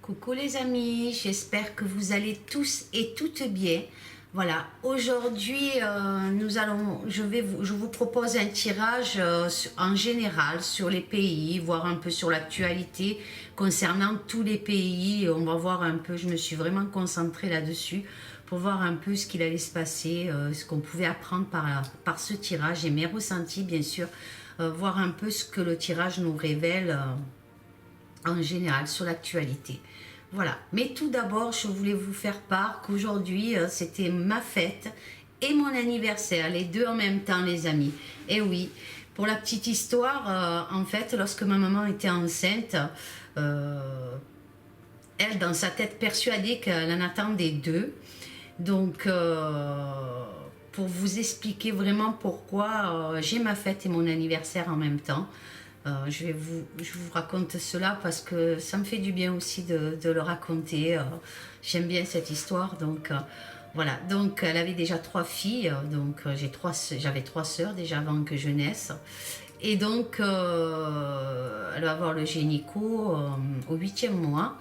Coucou les amis, j'espère que vous allez tous et toutes bien. Voilà, aujourd'hui je vous propose un tirage en général sur les pays, voir un peu sur l'actualité concernant tous les pays. On va voir un peu, je me suis vraiment concentrée là-dessus pour voir un peu ce qu'il allait se passer, ce qu'on pouvait apprendre par ce tirage et mes ressentis bien sûr, voir un peu ce que le tirage nous révèle en général sur l'actualité. Voilà, mais tout d'abord, je voulais vous faire part qu'aujourd'hui, c'était ma fête et mon anniversaire, les deux en même temps, les amis. Et oui, pour la petite histoire, en fait, lorsque ma maman était enceinte, elle, dans sa tête, persuadée qu'elle en attendait deux. Donc, pour vous expliquer vraiment pourquoi j'ai ma fête et mon anniversaire en même temps, je vous raconte cela parce que ça me fait du bien aussi de le raconter. J'aime bien cette histoire. Donc voilà, donc elle avait déjà 3 filles. Donc j'avais 3 sœurs déjà avant que je naisse. Et donc elle va voir le gynéco au 8e mois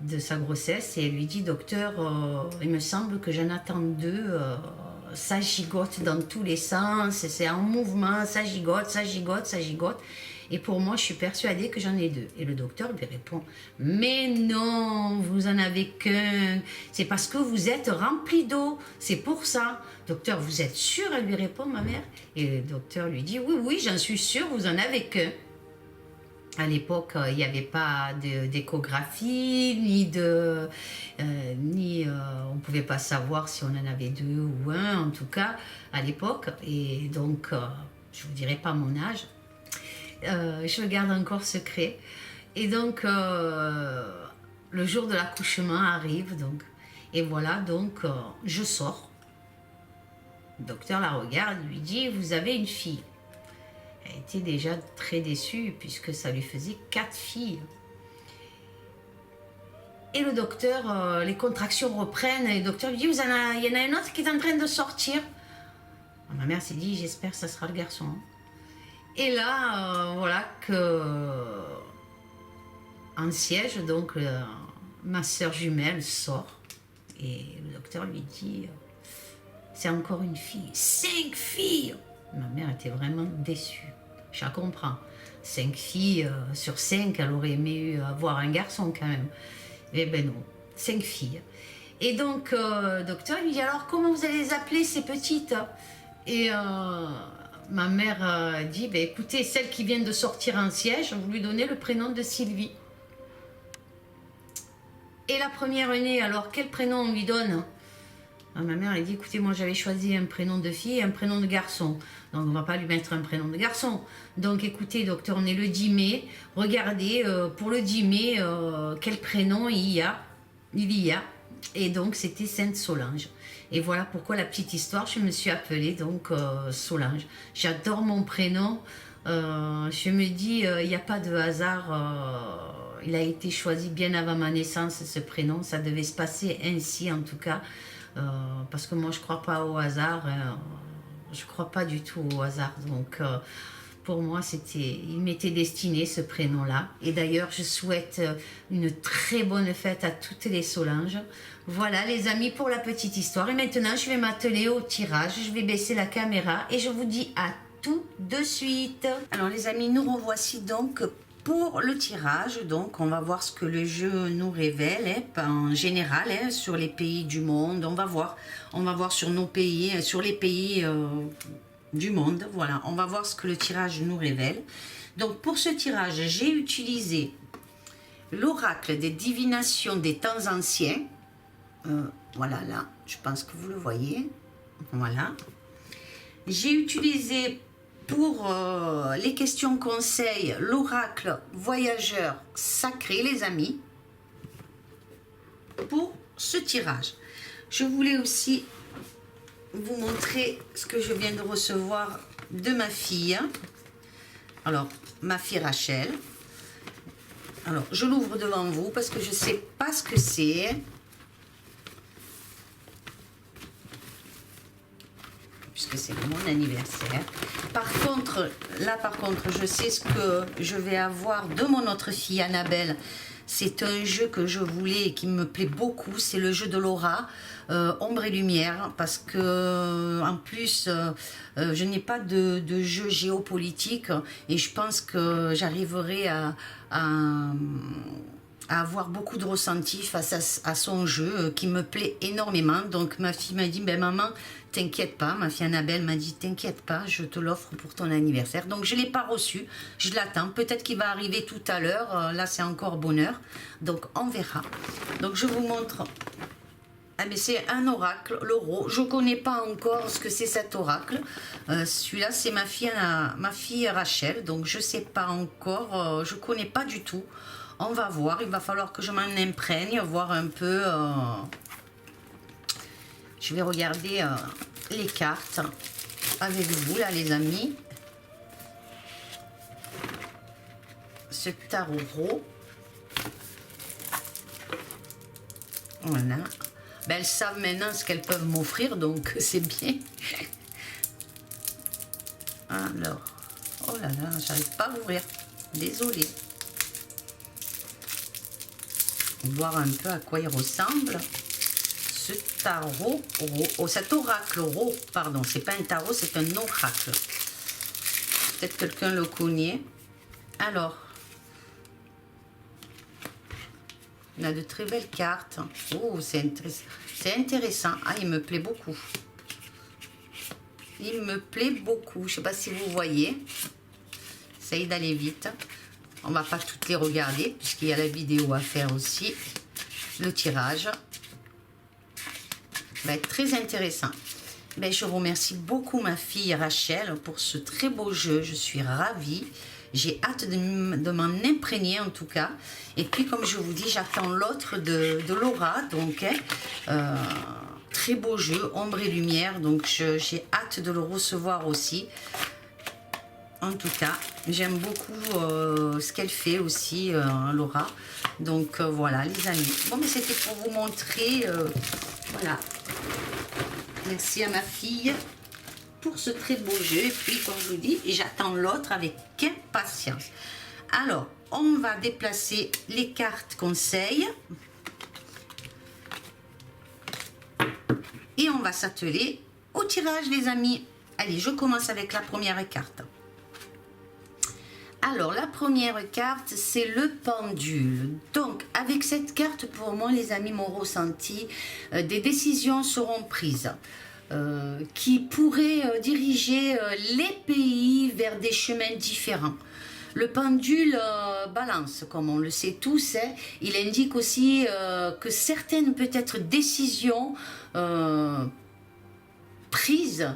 de sa grossesse et elle lui dit: docteur, il me semble que j'en attends 2. Ça gigote dans tous les sens, c'est en mouvement, ça gigote, ça gigote, ça gigote. Et pour moi, je suis persuadée que j'en ai 2. Et le docteur lui répond: mais non, vous en avez qu'un. C'est parce que vous êtes rempli d'eau. C'est pour ça. Docteur, vous êtes sûr? Elle lui répond, ma mère. Et le docteur lui dit: oui, oui, j'en suis sûr, vous en avez qu'un. À l'époque, il n'y avait pas d'échographie, on ne pouvait pas savoir si on en avait 2 ou 1, en tout cas, à l'époque. Et donc, je ne vous dirai pas mon âge. Je le garde encore secret. Et donc, le jour de l'accouchement arrive, donc, et voilà, donc, je sors. Le docteur la regarde, lui dit: vous avez une fille. Elle était déjà très déçue puisque ça lui faisait 4 filles. Et le docteur, les contractions reprennent et le docteur lui dit: il y en a une autre qui est en train de sortir. Ma mère s'est dit: j'espère que ça sera le garçon. Et là, voilà que en siège, donc ma soeur jumelle sort et le docteur lui dit: c'est encore une fille. 5 filles. Ma mère était vraiment déçue. Je la comprends. 5 filles sur 5, elle aurait aimé avoir un garçon quand même. Eh ben non, 5 filles. Et donc, le docteur lui dit: alors comment vous allez les appeler ces petites? Et ma mère dit: ben, écoutez, celle qui vient de sortir en siège, vous lui donnez le prénom de Sylvie. Et la première née, alors quel prénom on lui donne? Ma mère elle dit: écoutez, moi j'avais choisi un prénom de fille et un prénom de garçon, donc on ne va pas lui mettre un prénom de garçon. Donc écoutez, docteur, on est le 10 mai, regardez pour le 10 mai quel prénom il y a. Et donc c'était Sainte Solange. Et voilà pourquoi la petite histoire, je me suis appelée donc Solange. J'adore mon prénom, je me dis il n'y a pas de hasard, il a été choisi bien avant ma naissance ce prénom, ça devait se passer ainsi en tout cas. Parce que moi je crois pas au hasard, je crois pas du tout au hasard, donc pour moi il m'était destiné ce prénom là. Et d'ailleurs je souhaite une très bonne fête à toutes les Solanges. Voilà les amis pour la petite histoire, et maintenant je vais m'atteler au tirage. Je vais baisser la caméra et je vous dis à tout de suite. Alors les amis, nous revoici donc pour le tirage. Donc on va voir ce que le jeu nous révèle en général sur les pays du monde. On va voir sur nos pays, sur les pays du monde. Voilà, on va voir ce que le tirage nous révèle. Donc pour ce tirage, j'ai utilisé l'oracle des divinations des temps anciens. Voilà, là, je pense que vous le voyez. Voilà. J'ai utilisé pour les questions conseils, l'oracle voyageur sacré, les amis, pour ce tirage. Je voulais aussi vous montrer ce que je viens de recevoir de ma fille. Alors, ma fille Rachel. Alors, je l'ouvre devant vous parce que je ne sais pas ce que c'est. Puisque c'est mon anniversaire. Par contre, je sais ce que je vais avoir de mon autre fille, Annabelle. c'est un jeu que je voulais et qui me plaît beaucoup, c'est le jeu de l'aura, ombre et lumière, parce que en plus, je n'ai pas de jeu géopolitique et je pense que j'arriverai à avoir beaucoup de ressenti face à son jeu qui me plaît énormément. Donc ma fille m'a dit, ben maman, t'inquiète pas, ma fille Annabelle m'a dit, t'inquiète pas, je te l'offre pour ton anniversaire. Donc je ne l'ai pas reçu, je l'attends, peut-être qu'il va arriver tout à l'heure, là c'est encore bonheur, donc on verra. Donc je vous montre, ah mais c'est un oracle, l'euro, je ne connais pas encore ce que c'est cet oracle, celui-là c'est ma fille Rachel, donc je ne sais pas encore, je ne connais pas du tout. On va voir, il va falloir que je m'en imprègne, voir un peu. Je vais regarder les cartes avec vous, là, les amis. Ce tarot. Voilà. Ben, elles savent maintenant ce qu'elles peuvent m'offrir, donc c'est bien. Alors, oh là là, j'arrive pas à ouvrir. Désolée. Voir un peu à quoi il ressemble ce tarot, cet oracle, pardon, c'est pas un tarot, c'est un oracle. Peut-être quelqu'un le connaît. Alors, on a de très belles cartes. Oh, c'est intéressant. Ah, il me plaît beaucoup. Il me plaît beaucoup. Je sais pas si vous voyez. Essaye d'aller vite. On va pas toutes les regarder puisqu'il y a la vidéo à faire aussi. Le tirage va être très intéressant. Ben, je vous remercie beaucoup ma fille Rachel pour ce très beau jeu. Je suis ravie. J'ai hâte de m'en imprégner en tout cas. Et puis comme je vous dis, j'attends l'autre de Laura. Donc très beau jeu, ombre et lumière. Donc j'ai hâte de le recevoir aussi. En tout cas, j'aime beaucoup ce qu'elle fait aussi, Laura. Donc voilà, les amis. Bon, mais c'était pour vous montrer. Voilà. Merci à ma fille pour ce très beau jeu. Et puis, comme je vous dis, j'attends l'autre avec impatience. Alors, on va déplacer les cartes conseils. Et on va s'atteler au tirage, les amis. Allez, je commence avec la première carte. Alors, la première carte, c'est le pendule. Donc, avec cette carte, pour moi, les amis, mon ressenti, des décisions seront prises qui pourraient diriger les pays vers des chemins différents. Le pendule balance, comme on le sait tous. Hein. Il indique aussi que certaines, peut-être, décisions prises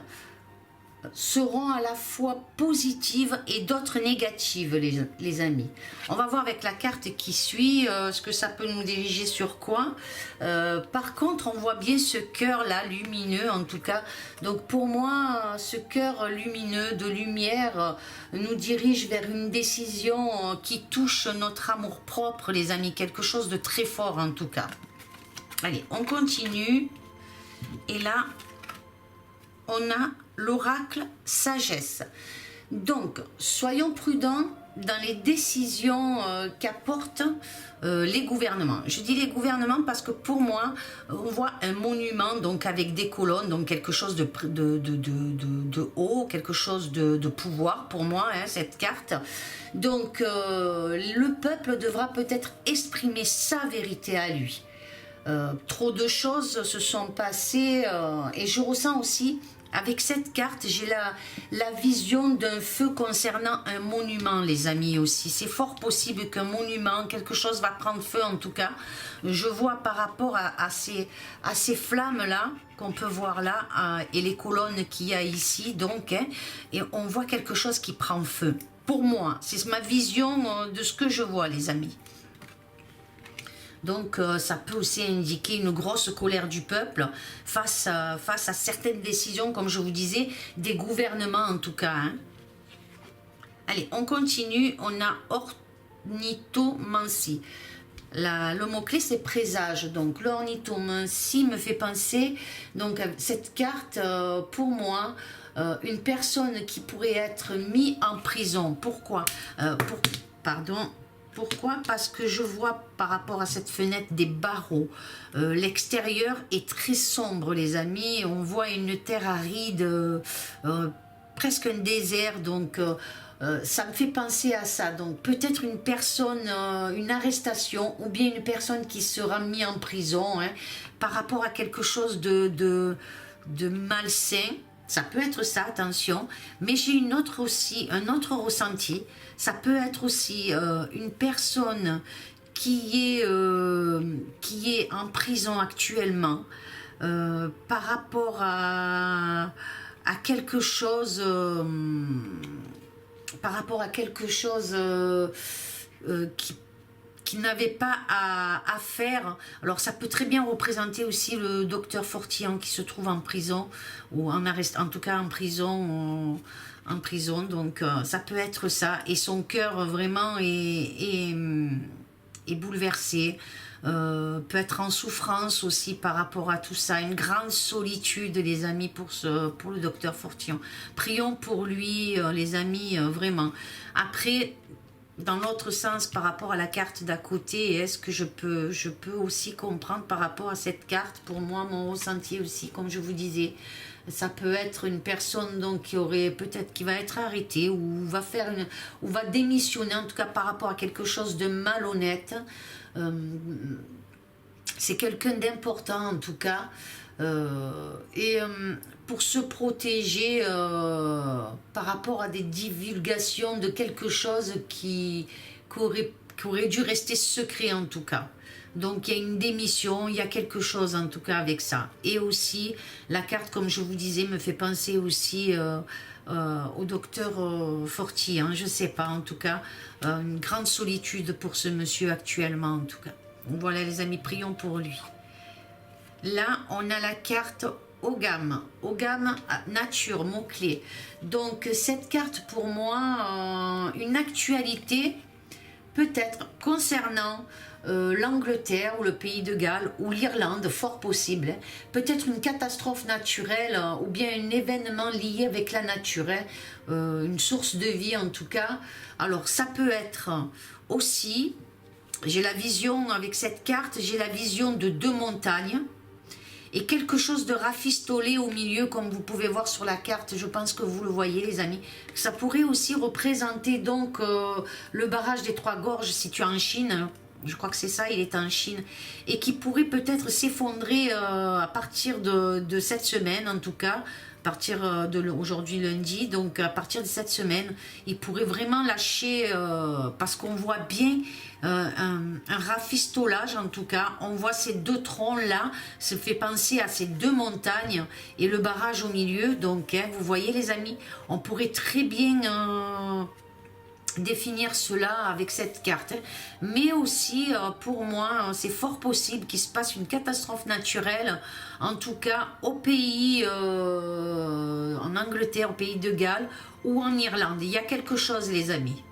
seront à la fois positives et d'autres négatives, les amis. On va voir avec la carte qui suit ce que ça peut nous diriger sur quoi. Par contre, on voit bien ce cœur-là, lumineux en tout cas. Donc pour moi, ce cœur lumineux de lumière nous dirige vers une décision qui touche notre amour-propre, les amis. Quelque chose de très fort en tout cas. Allez, on continue. Et là, on a l'oracle sagesse. Donc, soyons prudents dans les décisions qu'apportent les gouvernements. Je dis les gouvernements parce que pour moi, on voit un monument donc avec des colonnes, donc quelque chose de haut, quelque chose de pouvoir pour moi, hein, cette carte. Donc, le peuple devra peut-être exprimer sa vérité à lui. Trop de choses se sont passées et je ressens aussi avec cette carte, j'ai la vision d'un feu concernant un monument, les amis, aussi. C'est fort possible qu'un monument, quelque chose va prendre feu en tout cas. Je vois par rapport à ces flammes-là, qu'on peut voir là, et les colonnes qu'il y a ici, donc, hein, et on voit quelque chose qui prend feu. Pour moi, c'est ma vision de ce que je vois, les amis. Donc, ça peut aussi indiquer une grosse colère du peuple face à certaines décisions, comme je vous disais, des gouvernements en tout cas. Hein. Allez, on continue. On a ornithomancie. Le mot-clé, c'est présage. Donc, l'ornithomancie me fait penser, donc, cette carte, pour moi, une personne qui pourrait être mise en prison. Pourquoi Pardon. Pourquoi? Parce que je vois par rapport à cette fenêtre des barreaux. L'extérieur est très sombre, les amis. On voit une terre aride, presque un désert. Donc, ça me fait penser à ça. Donc, peut-être une personne, une arrestation, ou bien une personne qui sera mise en prison, hein, par rapport à quelque chose de malsain. Ça peut être ça, attention, mais j'ai un autre ressenti. Ça peut être aussi une personne qui est en prison actuellement par rapport à quelque chose, qui n'avait pas à faire. Alors ça peut très bien représenter aussi le docteur Fortian qui se trouve en prison, ou en tout cas en prison, donc ça peut être ça, et son cœur vraiment est bouleversé, peut être en souffrance aussi par rapport à tout ça, une grande solitude, les amis, pour le docteur Fortian. Prions pour lui, les amis, vraiment. Après, dans l'autre sens, par rapport à la carte d'à côté, est-ce que je peux aussi comprendre par rapport à cette carte? Pour moi, mon ressenti aussi, comme je vous disais, ça peut être une personne donc qui va être arrêtée, ou va démissionner, en tout cas par rapport à quelque chose de malhonnête. C'est quelqu'un d'important en tout cas. Pour se protéger par rapport à des divulgations de quelque chose qui aurait dû rester secret en tout cas. Donc il y a une démission, il y a quelque chose en tout cas avec ça. Et aussi la carte, comme je vous disais, me fait penser aussi au docteur Forti, hein, je sais pas, en tout cas une grande solitude pour ce monsieur actuellement en tout cas. Voilà les amis, prions pour lui. Là, on a la carte Ogam nature, mot-clé. Donc, cette carte, pour moi, une actualité, peut-être, concernant l'Angleterre, ou le pays de Galles, ou l'Irlande, fort possible. Hein. Peut-être une catastrophe naturelle, ou bien un événement lié avec la nature, hein. Une source de vie, en tout cas. Alors, ça peut être aussi, j'ai la vision, avec cette carte, j'ai la vision de 2 montagnes, et quelque chose de rafistolé au milieu, comme vous pouvez voir sur la carte. Je pense que vous le voyez, les amis. Ça pourrait aussi représenter donc le barrage des 3 gorges situé en Chine. Je crois que c'est ça, il est en Chine. Et qui pourrait peut-être s'effondrer à partir de cette semaine, en tout cas. À partir aujourd'hui lundi, donc à partir de cette semaine, il pourrait vraiment lâcher, parce qu'on voit bien un rafistolage, en tout cas. On voit ces 2 troncs là, ça fait penser à ces 2 montagnes et le barrage au milieu. Donc hein, vous voyez les amis, on pourrait très bien définir cela avec cette carte, mais aussi pour moi c'est fort possible qu'il se passe une catastrophe naturelle, en tout cas au pays, en Angleterre, au pays de Galles ou en Irlande. Il y a quelque chose, les amis,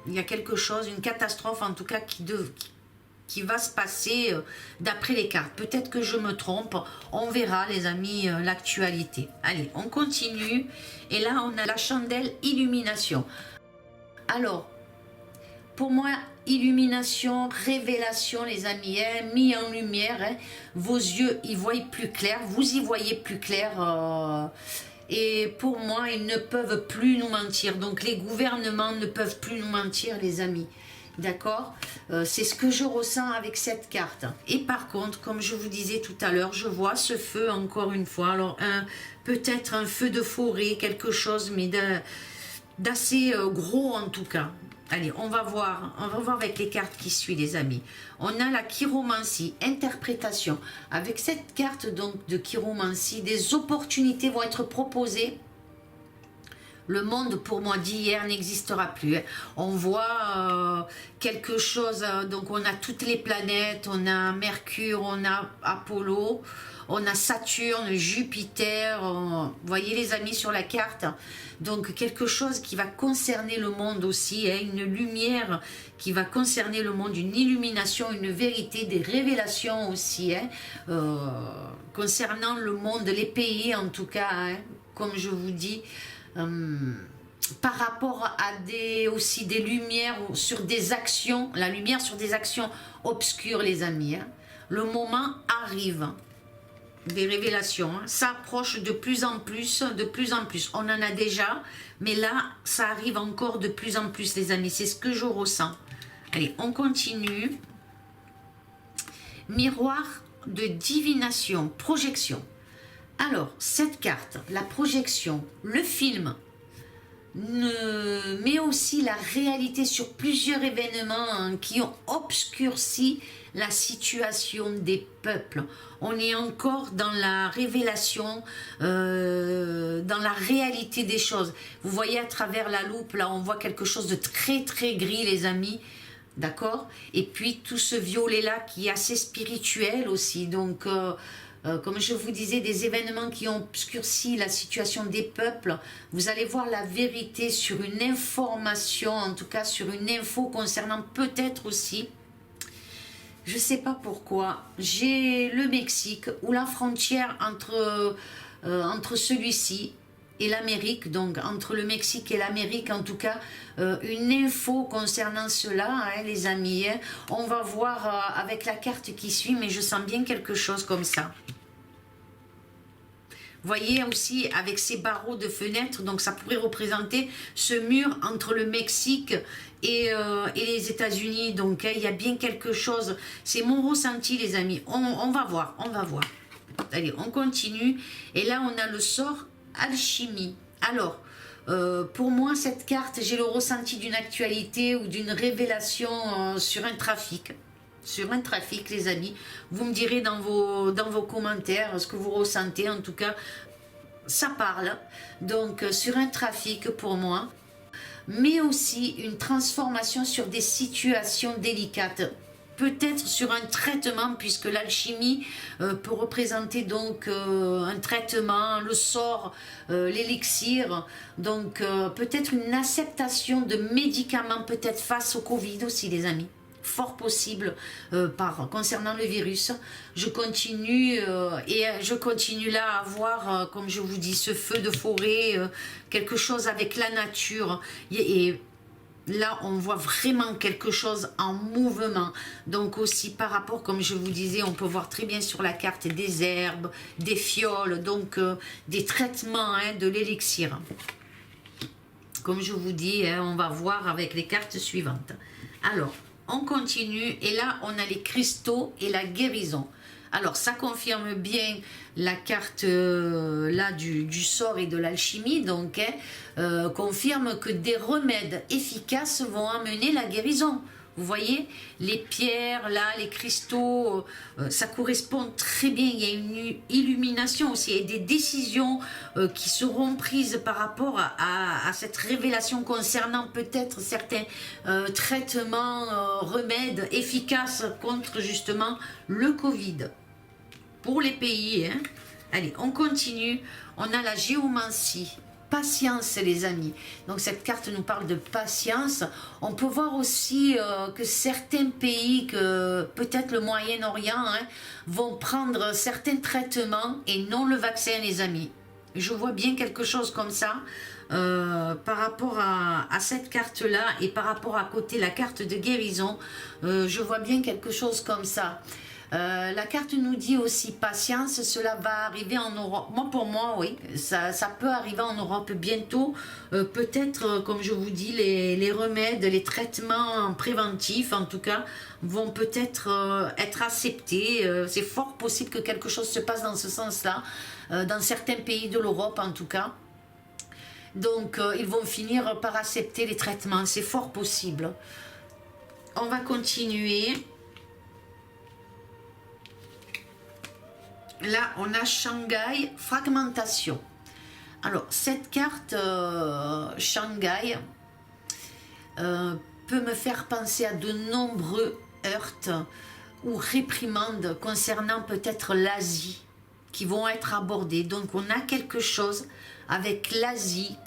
il y a quelque chose, une catastrophe en tout cas qui va se passer d'après les cartes. Peut-être que je me trompe, on verra les amis l'actualité. Allez, on continue, et là on a la chandelle illumination. Alors, pour moi, illumination, révélation, les amis, hein, mis en lumière, hein, vos yeux y voient plus clair, vous y voyez plus clair, et pour moi, ils ne peuvent plus nous mentir. Donc, les gouvernements ne peuvent plus nous mentir, les amis. D'accord? C'est ce que je ressens avec cette carte. Et par contre, comme je vous disais tout à l'heure, je vois ce feu encore une fois. Alors, peut-être un feu de forêt, quelque chose, mais d'assez gros en tout cas. Allez, on va voir avec les cartes qui suivent, les amis. On a la chiromancie, interprétation. Avec cette carte donc de chiromancie, des opportunités vont être proposées. Le monde pour moi d'hier n'existera plus. On voit quelque chose, donc on a toutes les planètes, on a Mercure, on a Apollo, on a Saturne, Jupiter, vous voyez les amis sur la carte. Donc quelque chose qui va concerner le monde aussi, hein, une lumière qui va concerner le monde, une illumination, une vérité, des révélations aussi, hein, concernant le monde, les pays en tout cas, hein, comme je vous dis. par rapport à aussi des lumières sur des actions, la lumière sur des actions obscures, les amis. Hein. Le moment arrive des révélations. Hein. Ça approche de plus en plus, de plus en plus. On en a déjà, mais là, ça arrive encore de plus en plus, les amis. C'est ce que je ressens. Allez, on continue. Miroir de divination, projection. Alors, cette carte, la projection, le film, mais aussi la réalité sur plusieurs événements hein, qui ont obscurci la situation des peuples. On est encore dans la révélation, dans la réalité des choses. Vous voyez à travers la loupe, là on voit quelque chose de très très gris les amis. D'accord? Et puis tout ce violet-là qui est assez spirituel aussi. Donc, comme je vous disais, des événements qui ont obscurci la situation des peuples. Vous allez voir la vérité sur une information, en tout cas sur une info concernant peut-être aussi, je ne sais pas pourquoi, j'ai le Mexique où la frontière entre celui-ci et l'Amérique, donc entre le Mexique et l'Amérique, en tout cas, une info concernant cela, hein, les amis. Hein. On va voir avec la carte qui suit, mais je sens bien quelque chose comme ça. Vous voyez aussi avec ces barreaux de fenêtres, donc ça pourrait représenter ce mur entre le Mexique et les États-Unis. Donc hein, il y a bien quelque chose. C'est mon ressenti, les amis. On va voir, on va voir. Allez, on continue. Et là, on a le sort alchimie. Alors, pour moi, cette carte, j'ai le ressenti d'une actualité ou d'une révélation sur un trafic. Sur un trafic, les amis. Vous me direz dans vos commentaires ce que vous ressentez. En tout cas, ça parle. Donc, sur un trafic pour moi. Mais aussi une transformation sur des situations délicates. Peut-être sur un traitement, puisque l'alchimie peut représenter donc un traitement, le sort, l'élixir. Donc, peut-être une acceptation de médicaments, peut-être face au Covid aussi, les amis. Fort possible concernant le virus. Je continue et je continue là à voir, comme je vous dis, ce feu de forêt, quelque chose avec la nature. Et là, on voit vraiment quelque chose en mouvement. Donc aussi par rapport, comme je vous disais, on peut voir très bien sur la carte des herbes, des fioles, donc des traitements hein, de l'élixir. Comme je vous dis, hein, on va voir avec les cartes suivantes. Alors, on continue et là on a les cristaux et la guérison. Alors ça confirme bien la carte là du sort et de l'alchimie, donc confirme que des remèdes efficaces vont amener la guérison. Vous voyez, les pierres là, les cristaux, ça correspond très bien. Il y a une illumination aussi et des décisions qui seront prises par rapport à cette révélation concernant peut-être certains traitements, remèdes efficaces contre justement le Covid. Pour les pays, hein. Allez, on continue. On a la géomancie. Patience, les amis. Donc cette carte nous parle de patience. On peut voir aussi que certains pays, que peut-être le Moyen-Orient, hein, vont prendre certains traitements et non le vaccin, les amis. Je vois bien quelque chose comme ça par rapport à cette carte-là et par rapport à côté la carte de guérison. Je vois bien quelque chose comme ça. La carte nous dit aussi patience, cela va arriver en Europe. Moi, pour moi, oui, ça peut arriver en Europe bientôt. Peut-être, comme je vous dis, les remèdes, les traitements préventifs, en tout cas, vont peut-être être acceptés. C'est fort possible que quelque chose se passe dans ce sens-là, dans certains pays de l'Europe, en tout cas. Donc, ils vont finir par accepter les traitements. C'est fort possible. On va continuer. Là, on a Shanghai, fragmentation. Alors, cette carte Shanghai peut me faire penser à de nombreux heurts ou réprimandes concernant peut-être l'Asie qui vont être abordés. Donc, on a quelque chose avec l'Asie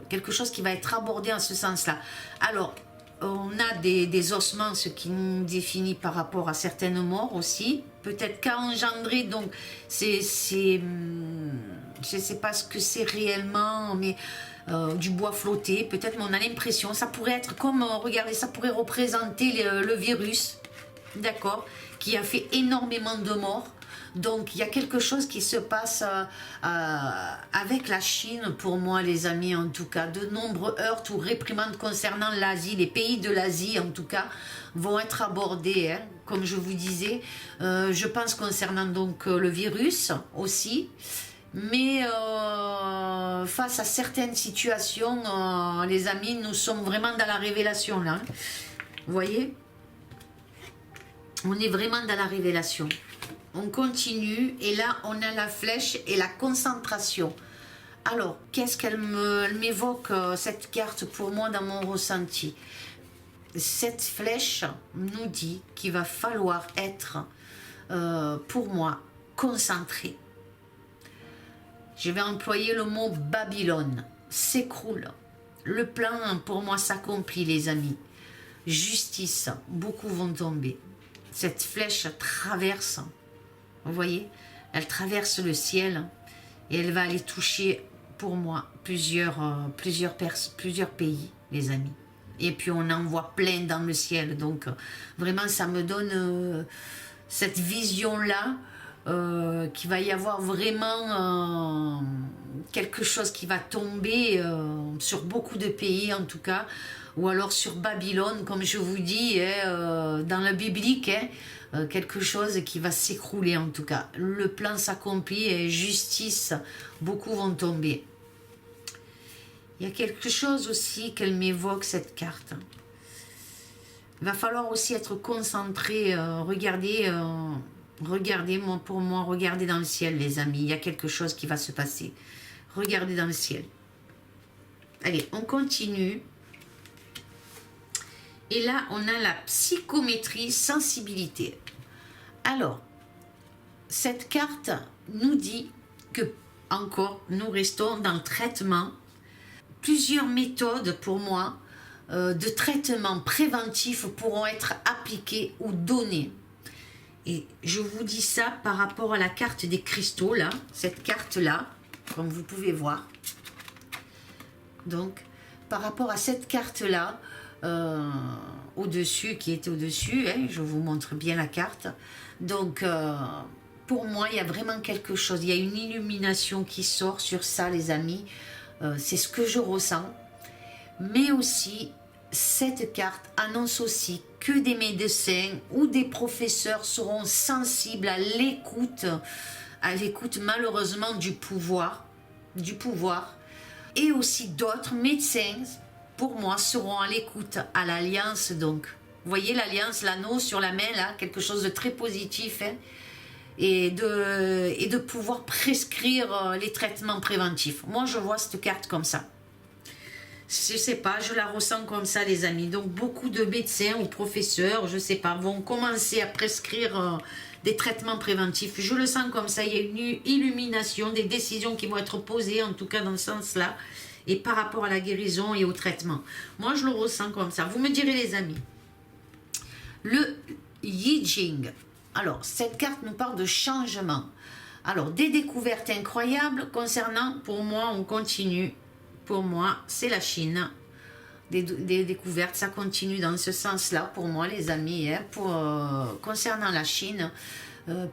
quelque chose qui va être abordé en ce sens-là. Alors, on a des ossements, ce qui nous définit par rapport à certaines morts aussi. Peut-être qu'a engendré, donc je ne sais pas ce que c'est réellement, mais du bois flotté, peut-être, mais on a l'impression, ça pourrait être comme, regardez, ça pourrait représenter le virus, d'accord, qui a fait énormément de morts. Donc il y a quelque chose qui se passe avec la Chine, pour moi les amis, en tout cas. De nombreux heurts ou réprimandes concernant l'Asie, les pays de l'Asie en tout cas, vont être abordés, hein, comme je vous disais. Je pense concernant donc le virus aussi. Mais face à certaines situations, les amis, nous sommes vraiment dans la révélation là. Hein. Vous voyez? On est vraiment dans la révélation. On continue et là on a la flèche et la concentration. Alors qu'est-ce qu'elle m'évoque cette carte pour moi dans mon ressenti? Cette flèche nous dit qu'il va falloir être pour moi concentré. Je vais employer le mot Babylone, s'écroule. Le plan pour moi s'accomplit les amis. Justice, beaucoup vont tomber. Cette flèche traverse. Vous voyez, elle traverse le ciel et elle va aller toucher, pour moi, plusieurs pays, les amis. Et puis on en voit plein dans le ciel. Donc vraiment, ça me donne cette vision-là, qu'il va y avoir vraiment quelque chose qui va tomber sur beaucoup de pays, en tout cas. Ou alors sur Babylone, comme je vous dis, dans le biblique, quelque chose qui va s'écrouler en tout cas. Le plan s'accomplit et justice, beaucoup vont tomber. Il y a quelque chose aussi qu'elle m'évoque, cette carte. Il va falloir aussi être concentré, regardez, pour moi, regardez dans le ciel les amis, il y a quelque chose qui va se passer. Regardez dans le ciel. Allez, on continue. Et là, on a la psychométrie sensibilité. Alors, cette carte nous dit que, encore, nous restons dans le traitement. Plusieurs méthodes, pour moi, de traitement préventif pourront être appliquées ou données. Et je vous dis ça par rapport à la carte des cristaux, là. Cette carte-là, comme vous pouvez voir. Donc, par rapport à cette carte-là, au-dessus, qui était au-dessus, hein, je vous montre bien la carte. Donc pour moi il y a vraiment quelque chose, il y a une illumination qui sort sur ça les amis, c'est ce que je ressens. Mais aussi cette carte annonce aussi que des médecins ou des professeurs seront sensibles à l'écoute malheureusement du pouvoir, et aussi d'autres médecins, pour moi, seront à l'écoute à l'alliance. Donc, vous voyez l'alliance, l'anneau sur la main, là, quelque chose de très positif, hein, et de pouvoir prescrire les traitements préventifs. Moi, je vois cette carte comme ça. Je sais pas, je la ressens comme ça, les amis. Donc, beaucoup de médecins ou professeurs, je sais pas, vont commencer à prescrire des traitements préventifs. Je le sens comme ça, il y a une illumination, des décisions qui vont être posées, en tout cas dans ce sens-là. Et par rapport à la guérison et au traitement. Moi, je le ressens comme ça. Vous me direz, les amis. Le Yi Jing. Alors, cette carte nous parle de changement. Alors, des découvertes incroyables concernant, pour moi, on continue. Pour moi, c'est la Chine. Des découvertes, ça continue dans ce sens-là, pour moi, les amis. Hein, concernant la Chine,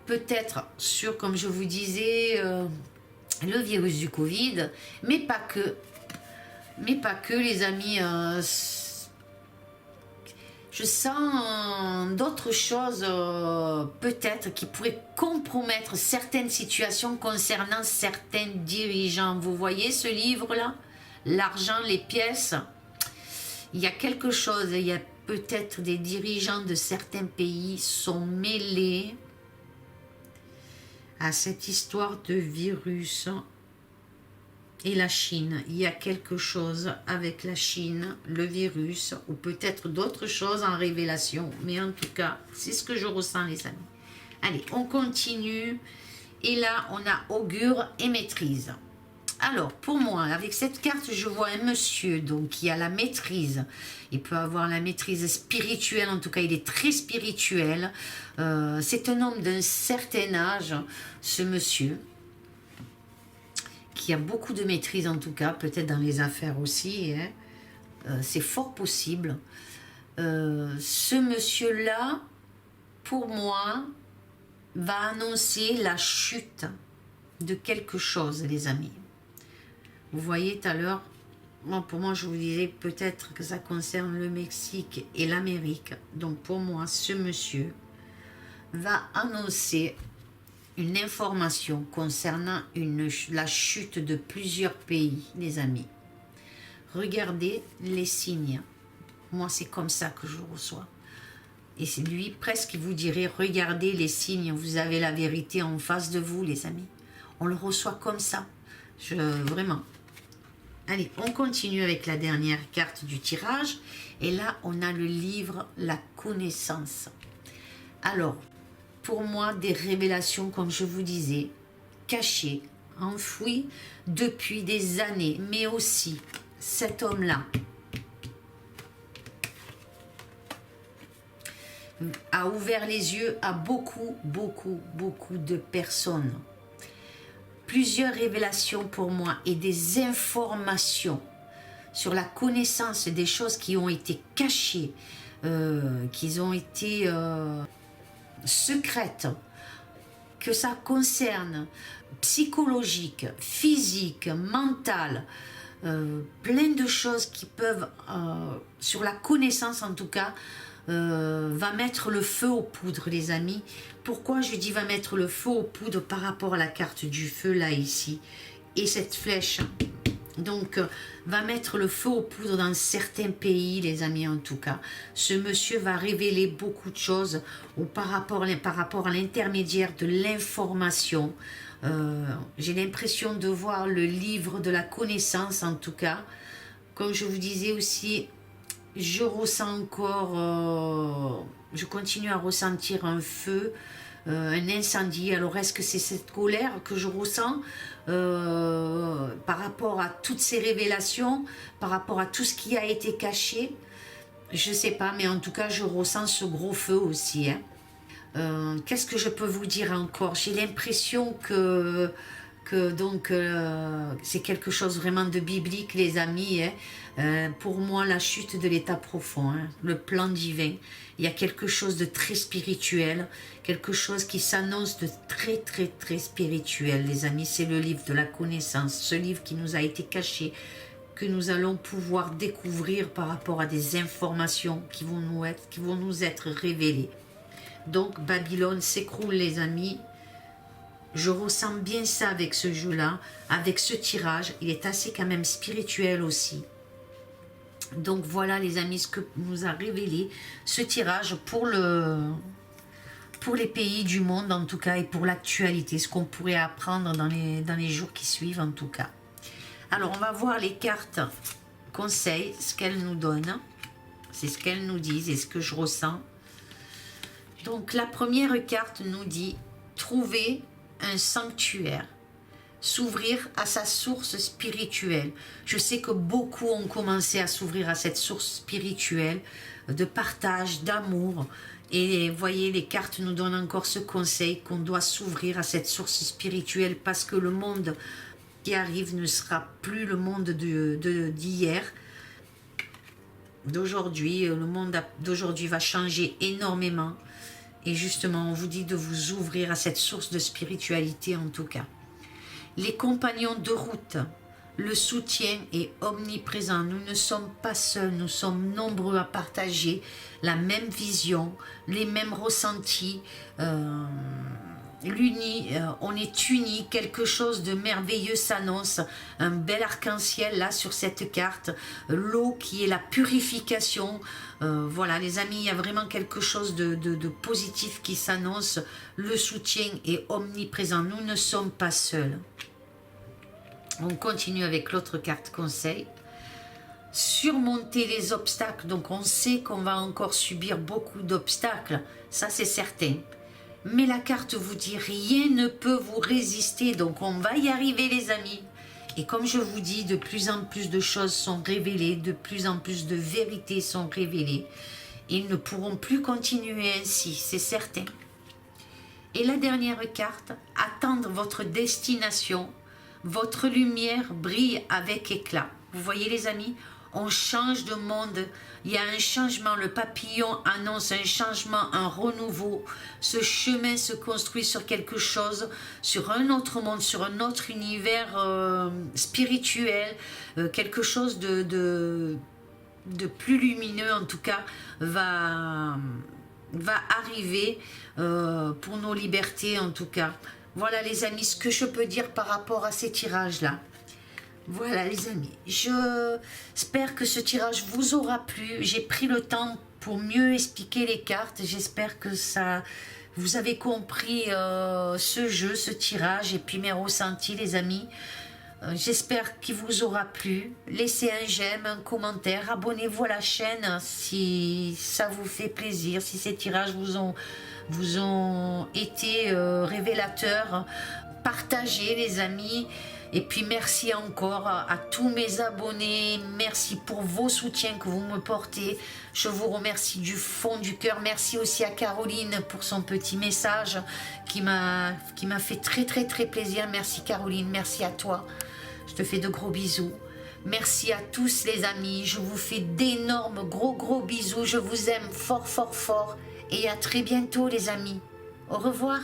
peut-être sur, comme je vous disais, le virus du Covid, mais pas que. Mais pas que, les amis. Je sens d'autres choses, peut-être, qui pourraient compromettre certaines situations concernant certains dirigeants. Vous voyez ce livre-là? L'argent, les pièces. Il y a quelque chose, il y a peut-être des dirigeants de certains pays sont mêlés à cette histoire de virus. Et la Chine, il y a quelque chose avec la Chine, le virus, ou peut-être d'autres choses en révélation. Mais en tout cas, c'est ce que je ressens, les amis. Allez, on continue. Et là, on a augure et maîtrise. Alors, pour moi, avec cette carte, je vois un monsieur donc, qui a la maîtrise. Il peut avoir la maîtrise spirituelle, en tout cas, il est très spirituel. C'est un homme d'un certain âge, ce monsieur. qui a beaucoup de maîtrise en tout cas, peut-être dans les affaires aussi, hein. C'est fort possible. Ce monsieur-là, pour moi, va annoncer la chute de quelque chose, les amis. Vous voyez tout à l'heure, pour moi, je vous disais peut-être que ça concerne le Mexique et l'Amérique. Donc pour moi, ce monsieur va annoncer une information concernant la chute de plusieurs pays, les amis. Regardez les signes. Moi, c'est comme ça que je reçois. Et c'est lui, presque, il vous dirait, regardez les signes, vous avez la vérité en face de vous, les amis. On le reçoit comme ça. Vraiment. Allez, on continue avec la dernière carte du tirage. Et là, on a le livre La Connaissance. Alors, pour moi, des révélations, comme je vous disais, cachées, enfouies depuis des années. Mais aussi, cet homme-là a ouvert les yeux à beaucoup de personnes. Plusieurs révélations pour moi et des informations sur la connaissance des choses qui ont été cachées, qui ont été secrètes, que ça concerne psychologique, physique, mental, plein de choses qui peuvent, sur la connaissance en tout cas, va mettre le feu aux poudres, les amis. Pourquoi je dis va mettre le feu aux poudres par rapport à la carte du feu là ici et cette flèche, donc va mettre le feu aux poudres dans certains pays, les amis. En tout cas, ce monsieur va révéler beaucoup de choses par rapport à l'intermédiaire de l'information. J'ai l'impression de voir le livre de la connaissance, en tout cas. Comme je vous disais aussi, je ressens encore, je continue à ressentir un feu, un incendie. Alors est-ce que c'est cette colère que je ressens par rapport à toutes ces révélations, par rapport à tout ce qui a été caché? Je ne sais pas, mais en tout cas je ressens ce gros feu aussi, hein. Qu'est-ce que je peux vous dire encore? J'ai l'impression que c'est quelque chose vraiment de biblique, les amis, hein. Pour moi, la chute de l'état profond, hein, le plan divin, il y a quelque chose de très spirituel, quelque chose qui s'annonce de très spirituel, les amis. C'est le livre de la connaissance, ce livre qui nous a été caché, que nous allons pouvoir découvrir par rapport à des informations qui vont nous être révélées. Donc Babylone s'écroule, les amis. Je ressens bien ça avec ce jeu-là, avec ce tirage. Il est assez quand même spirituel aussi. Donc voilà, les amis, ce que nous a révélé ce tirage pour les pays du monde, en tout cas, et pour l'actualité, ce qu'on pourrait apprendre dans les jours qui suivent, en tout cas. Alors, on va voir les cartes conseils, ce qu'elles nous donnent. C'est ce qu'elles nous disent et ce que je ressens. Donc, la première carte nous dit « Trouver un sanctuaire ». S'ouvrir à sa source spirituelle. Je sais que beaucoup ont commencé à s'ouvrir à cette source spirituelle de partage, d'amour. Et voyez, les cartes nous donnent encore ce conseil qu'on doit s'ouvrir à cette source spirituelle parce que le monde qui arrive ne sera plus le monde d'hier, d'aujourd'hui. Le monde d'aujourd'hui va changer énormément. Et justement, on vous dit de vous ouvrir à cette source de spiritualité en tout cas. Les compagnons de route, le soutien est omniprésent. Nous ne sommes pas seuls, nous sommes nombreux à partager la même vision, les mêmes ressentis. On est unis, quelque chose de merveilleux s'annonce. Un bel arc-en-ciel là sur cette carte. L'eau qui est la purification. Voilà les amis, il y a vraiment quelque chose de positif qui s'annonce. Le soutien est omniprésent. Nous ne sommes pas seuls. On continue avec l'autre carte conseil. Surmonter les obstacles. Donc on sait qu'on va encore subir beaucoup d'obstacles. Ça c'est certain. Mais la carte vous dit rien ne peut vous résister. Donc on va y arriver les amis. Et comme je vous dis, de plus en plus de choses sont révélées. De plus en plus de vérités sont révélées. Ils ne pourront plus continuer ainsi. C'est certain. Et la dernière carte. Attendre votre destination. votre lumière brille avec éclat. Vous voyez les amis, on change de monde, il y a un changement, le papillon annonce un changement, un renouveau. Ce chemin se construit sur quelque chose, sur un autre monde, sur un autre univers spirituel, quelque chose de plus lumineux en tout cas va arriver pour nos libertés en tout cas. Voilà les amis, ce que je peux dire par rapport à ces tirages-là. Voilà les amis, j'espère que ce tirage vous aura plu. J'ai pris le temps pour mieux expliquer les cartes. J'espère que vous avez compris ce jeu, ce tirage et puis mes ressentis les amis. J'espère qu'il vous aura plu. Laissez un j'aime, un commentaire, abonnez-vous à la chaîne si ça vous fait plaisir, si ces tirages vous ont été révélateurs. Partagez les amis. Et puis merci encore à tous mes abonnés, merci pour vos soutiens que vous me portez, je vous remercie du fond du cœur, merci aussi à Caroline pour son petit message qui m'a fait très plaisir, merci Caroline, merci à toi, je te fais de gros bisous, merci à tous les amis, je vous fais d'énormes gros bisous, je vous aime fort et à très bientôt les amis, au revoir.